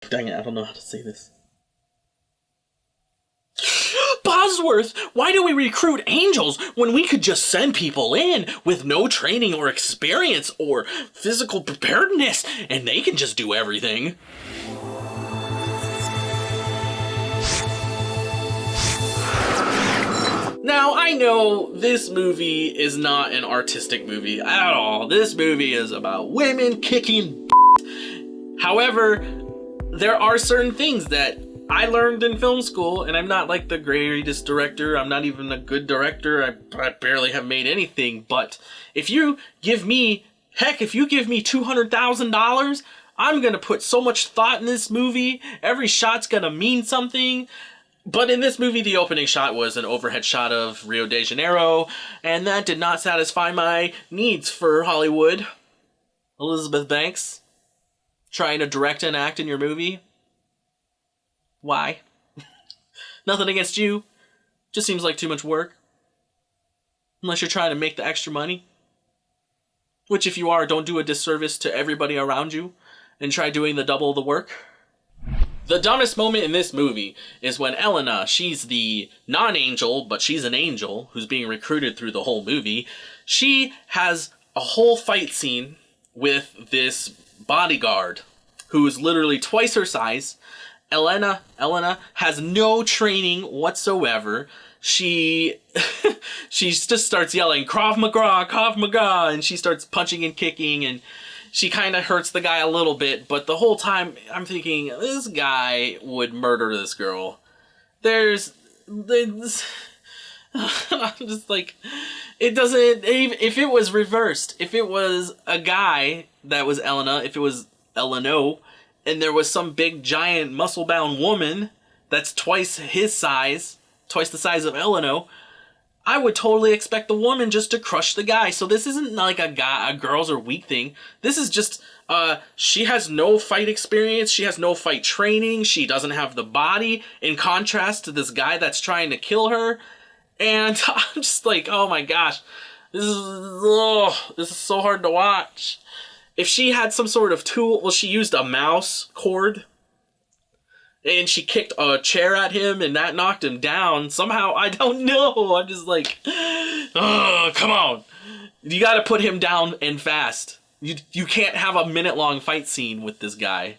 Dang it, I don't know how to say this. Bosworth, why do we recruit angels when we could just send people in with no training or experience or physical preparedness and they can just do everything? Now, I know this movie is not an artistic movie at all. This movie is about women kicking However, there are certain things that I learned in film school, and I'm not like the greatest director. I'm not even a good director. I barely have made anything. But if you give me $200,000, I'm going to put so much thought in this movie. Every shot's going to mean something. But in this movie, the opening shot was an overhead shot of Rio de Janeiro, and that did not satisfy my needs for Hollywood. Elizabeth Banks, trying to direct and act in your movie? Why? Nothing against you. Just seems like too much work. Unless you're trying to make the extra money. Which if you are, don't do a disservice to everybody around you and try doing the double the work. The dumbest moment in this movie is when Elena, she's the non-angel, but she's an angel who's being recruited through the whole movie. She has a whole fight scene with this bodyguard who's literally twice her size. Elena has no training whatsoever. She just starts yelling, Krav Maga, and she starts punching and kicking, and she kind of hurts the guy a little bit, but the whole time I'm thinking, this guy would murder this girl. I'm just like, it doesn't, if it was reversed, if it was a guy that was Elena, if it was Eleno, and there was some big giant muscle-bound woman that's twice his size, twice the size of Eleno, I would totally expect the woman just to crush the guy. So this isn't like a girls are weak thing. This is just, she has no fight experience. She has no fight training. She doesn't have the body, in contrast to this guy that's trying to kill her. And I'm just like, oh my gosh, this is so hard to watch. If she had some sort of tool, well, she used a mouse cord. And she kicked a chair at him, and that knocked him down. Somehow, I don't know. I'm just like, oh, come on. You gotta put him down and fast. You can't have a minute-long fight scene with this guy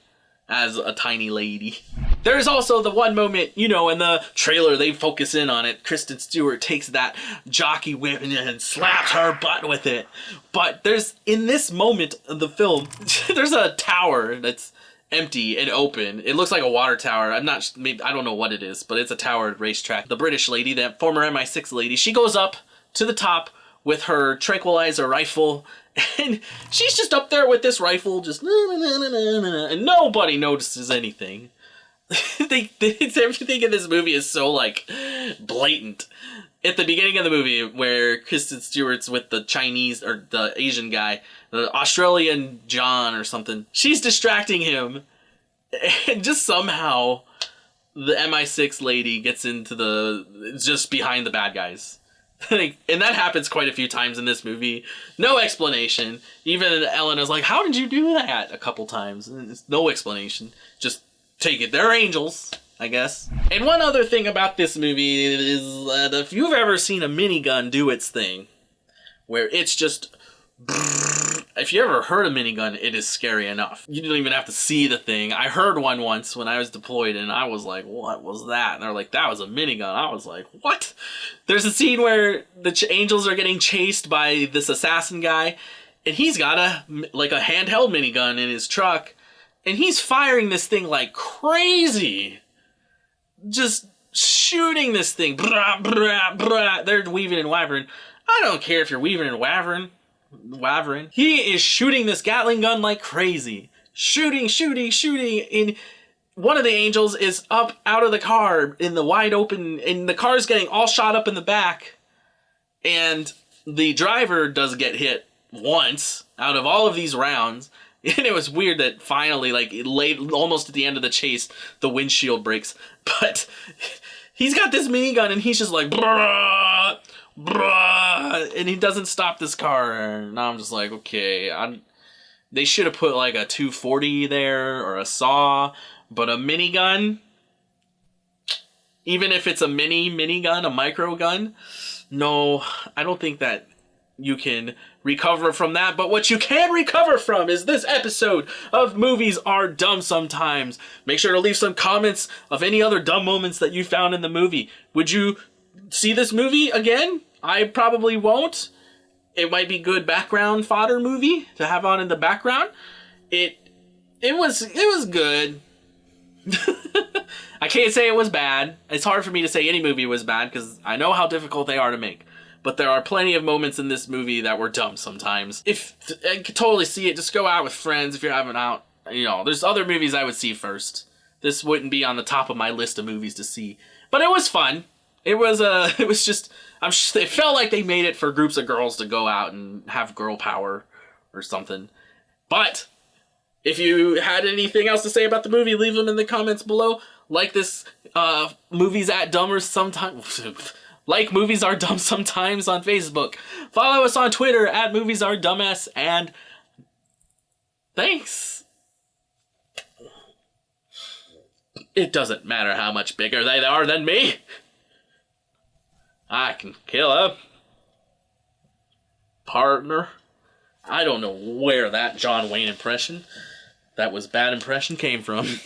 as a tiny lady. There's also the one moment, in the trailer, they focus in on it. Kristen Stewart takes that jockey whip and slaps her butt with it. But in this moment of the film, there's a tower that's empty and open. It looks like a water tower. I don't know what it is, but it's a towered racetrack. The British lady, that former MI6 lady, she goes up to the top with her tranquilizer rifle, and she's just up there with this rifle, just and nobody notices anything. Everything in this movie is so blatant. At the beginning of the movie, where Kristen Stewart's with the Chinese or the Asian guy, the Australian John or something, she's distracting him, and just somehow the MI6 lady gets just behind the bad guys. And that happens quite a few times in this movie. No explanation. Even Elena's like, how did you do that? A couple times. And it's no explanation. Just take it. They're angels, I guess. And one other thing about this movie is that if you've ever seen a minigun do its thing, where it's just... If you ever heard a minigun, it is scary enough. You don't even have to see the thing. I heard one once when I was deployed, and I was like, what was that? And they're like, that was a minigun. I was like, what? There's a scene where the angels are getting chased by this assassin guy, and he's got a handheld minigun in his truck, and he's firing this thing like crazy. Just shooting this thing. They're weaving and wavering. I don't care if you're weaving and wavering. He is shooting this Gatling gun like crazy. Shooting. And one of the angels is up out of the car in the wide open, and the car's getting all shot up in the back. And the driver does get hit once out of all of these rounds. And it was weird that finally, late, almost at the end of the chase, the windshield breaks. But he's got this minigun, and he's just like, bruh, and he doesn't stop this car. And I'm just like, okay, they should have put a 240 there or a saw, But a minigun, even if it's a minigun, a micro gun, no, I don't think that you can recover from that. But what you can recover from is this episode of Movies Are Dumb Sometimes. Make sure to leave some comments of any other dumb moments that you found in the movie. Would you see this movie again? I probably won't. It might be good background fodder movie to have on in the background. It was good. I can't say it was bad. It's hard for me to say any movie was bad because I know how difficult they are to make. But there are plenty of moments in this movie that were dumb sometimes. If I could totally see it, just go out with friends if you're having out. You know, there's other movies I would see first. This wouldn't be on the top of my list of movies to see. But it was fun. It felt like they made it for groups of girls to go out and have girl power or something. But if you had anything else to say about the movie, leave them in the comments below. Like this Movies at Dumber Sometimes. Like Movies Are Dumb Sometimes on Facebook. Follow us on Twitter at Movies Are Dumbass, and thanks. It doesn't matter how much bigger they are than me. I can kill a partner. I don't know where that John Wayne impression, that was bad impression, came from.